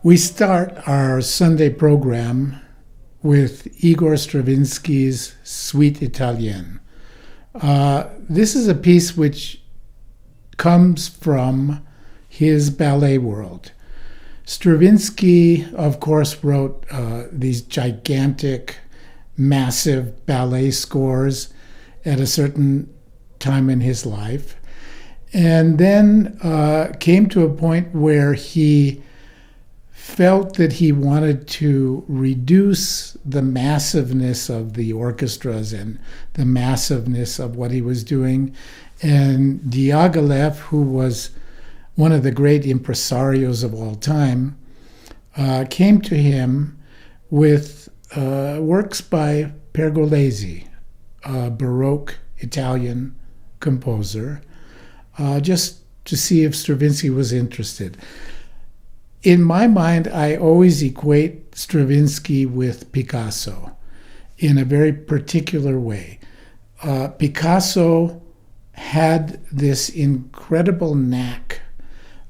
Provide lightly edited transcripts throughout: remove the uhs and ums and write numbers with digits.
We start our Sunday program with Igor Stravinsky's Suite Italienne. This is a piece which comes from his ballet world. Stravinsky, of course, wrote these gigantic, massive ballet scores at a certain time in his life, and then came to a point where he felt that he wanted to reduce the massiveness of the orchestras and the massiveness of what he was doing. And Diaghilev, who was one of the great impresarios of all time, came to him with works by Pergolesi, a Baroque Italian composer, just to see if Stravinsky was interested. In my mind, I always equate Stravinsky with Picasso in a very particular way. Picasso had this incredible knack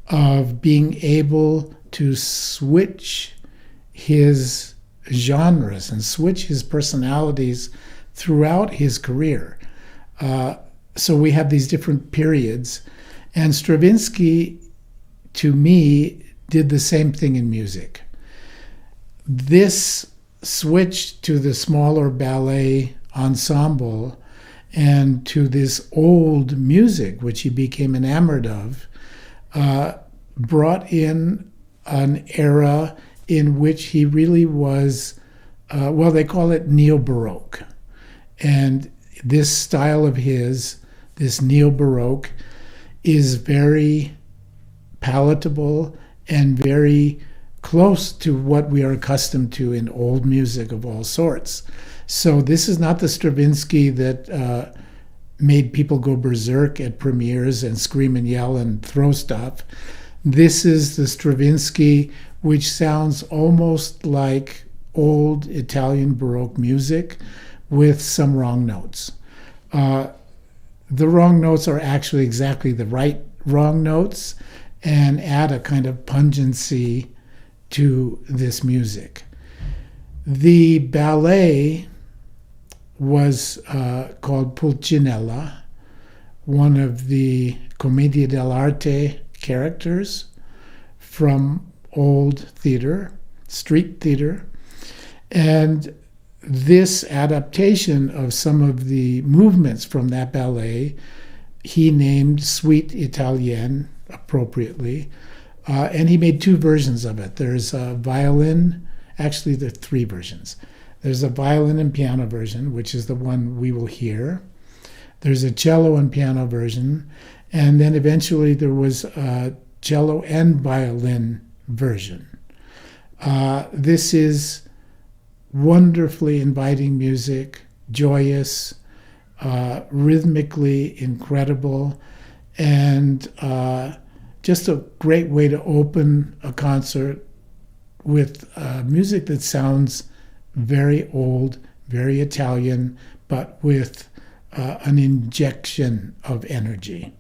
of being able to switch his genres and switch his personalities throughout his career. So we have these different periods. And Stravinsky, to me, did the same thing in music. This switch to the smaller ballet ensemble and to this old music, which he became enamored of, brought in an era in which he really was, they call it neo-Baroque. And this style of his, this neo-Baroque, is very palatable and very close to what we are accustomed to in old music of all sorts. So this is not the Stravinsky that made people go berserk at premieres and scream and yell and throw stuff. This is the Stravinsky which sounds almost like old Italian Baroque music with some wrong notes. The wrong notes are actually exactly the right wrong notes and add a kind of pungency to this music. The ballet was called Pulcinella, one of the Commedia dell'arte characters from old theater, street theater. And this adaptation of some of the movements from that ballet, he named Suite Italienne, appropriately, and he made two versions of it. There's a violin, actually there are three versions. There's a violin and piano version, which is the one we will hear. There's a cello and piano version, and then eventually there was a cello and violin version. This is wonderfully inviting music, joyous, rhythmically incredible, and just a great way to open a concert with music that sounds very old, very Italian, but with an injection of energy.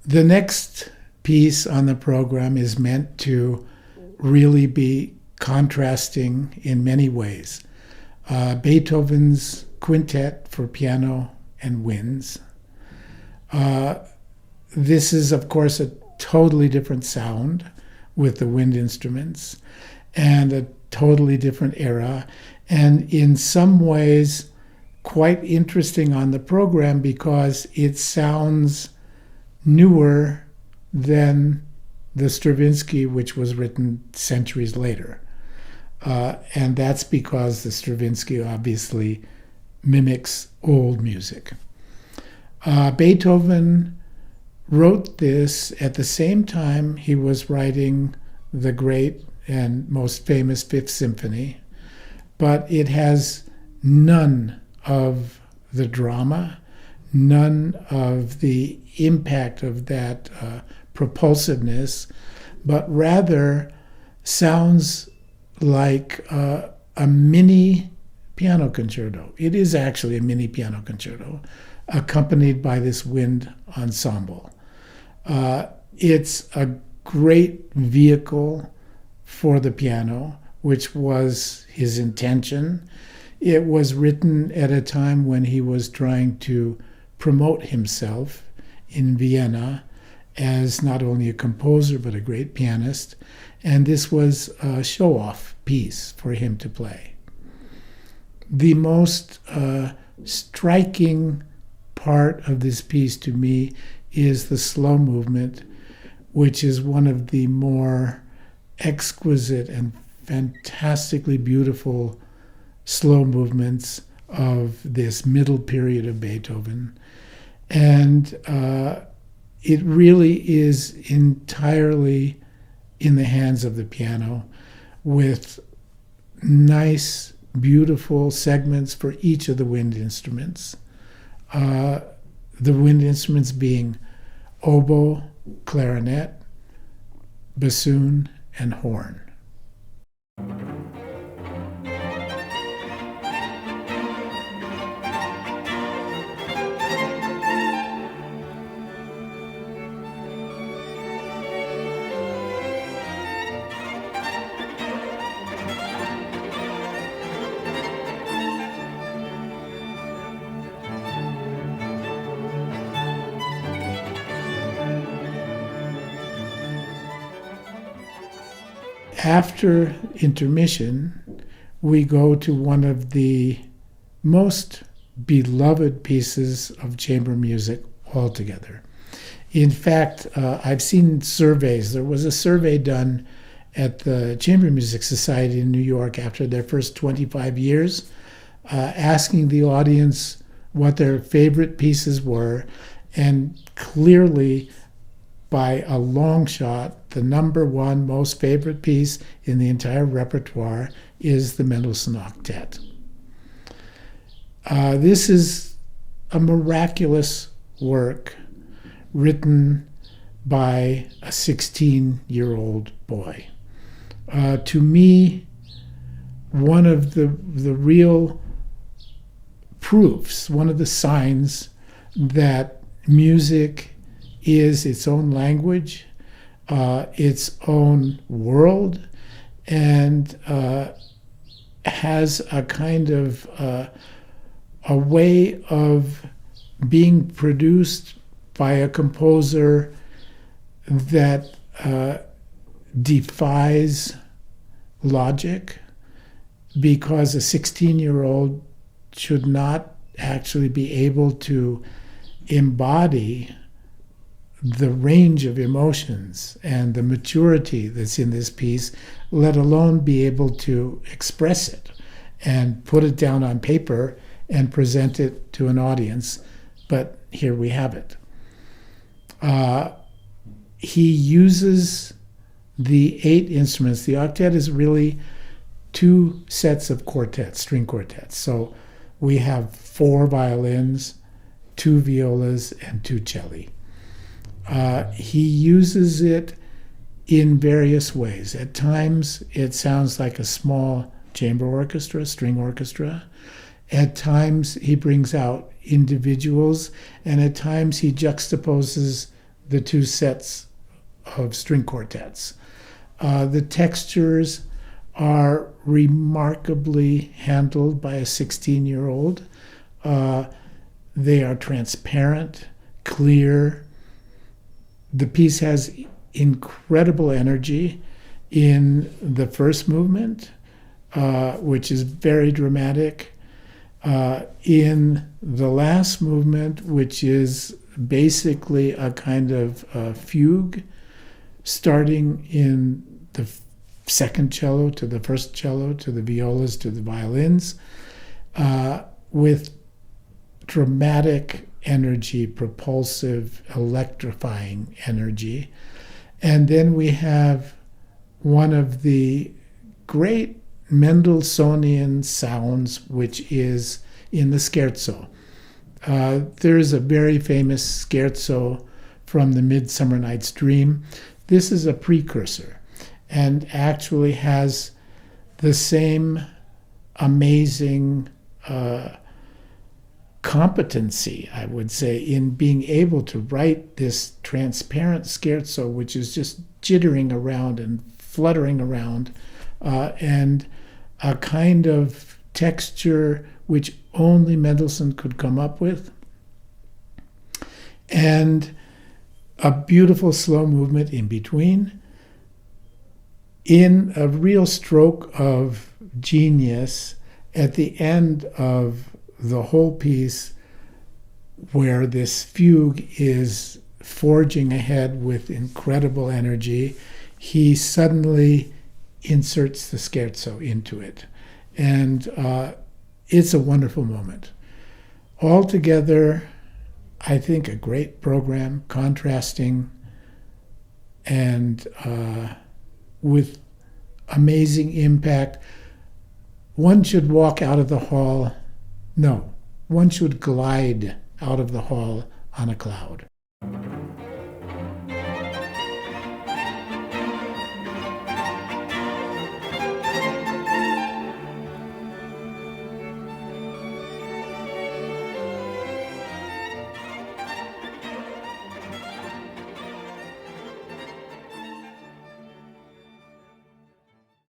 The next piece on the program is meant to really be contrasting in many ways. Beethoven's Quintet for Piano and Winds. This is, of course, a totally different sound with the wind instruments and a totally different era, and in some ways quite interesting on the program because it sounds newer than the Stravinsky, which was written centuries later. And that's because the Stravinsky obviously mimics old music. Beethoven wrote this at the same time he was writing the great and most famous Fifth Symphony, but it has none of the drama, none of the impact of that propulsiveness, but rather sounds like a mini piano concerto. It is actually a mini piano concerto accompanied by this wind ensemble. It's a great vehicle for the piano, which was his intention. It was written at a time when he was trying to promote himself in Vienna as not only a composer but a great pianist, and this was a show-off piece for him to play. The most striking part of this piece to me is the slow movement, which is one of the more exquisite and fantastically beautiful slow movements of this middle period of Beethoven. And it really is entirely in the hands of the piano, with nice, beautiful segments for each of the wind instruments. The wind instruments being oboe, clarinet, bassoon, and horn. After intermission, we go to one of the most beloved pieces of chamber music altogether. In fact, I've seen surveys. There was a survey done at the Chamber Music Society in New York after their first 25 years, asking the audience what their favorite pieces were, and clearly, by a long shot, the number one most favorite piece in the entire repertoire is the Mendelssohn Octet. This is a miraculous work written by a 16-year-old boy. To me, one of the real proofs, one of the signs that music is its own language, its own world, and has a kind of a way of being produced by a composer that defies logic, because a 16-year-old should not actually be able to embody the range of emotions and the maturity that's in this piece, let alone be able to express it and put it down on paper and present it to an audience. But here we have it. He uses the 8 instruments. The octet is really 2 sets of quartets, string quartets. So we have 4 violins, 2 violas, and 2 celli. He uses it in various ways. At times, it sounds like a small chamber orchestra, string orchestra. At times, he brings out individuals, and at times, he juxtaposes the 2 sets of string quartets. The textures are remarkably handled by a 16-year-old. They are transparent, clear. The piece has incredible energy in the first movement, which is very dramatic. In the last movement, which is basically a kind of fugue, starting in the second cello to the first cello to the violas to the violins, with dramatic energy, propulsive, electrifying energy. And then we have one of the great Mendelssohnian sounds, which is in the scherzo. There's a very famous scherzo from the Midsummer Night's Dream. This is a precursor and actually has the same amazing competency, I would say, in being able to write this transparent scherzo, which is just jittering around and fluttering around, and a kind of texture which only Mendelssohn could come up with, and a beautiful slow movement in between, in a real stroke of genius at the end of the whole piece, where this fugue is forging ahead with incredible energy. He suddenly inserts the scherzo into it. And it's a wonderful moment. Altogether, I think a great program, contrasting and with amazing impact. One should walk out of the hall. No, one should glide out of the hall on a cloud.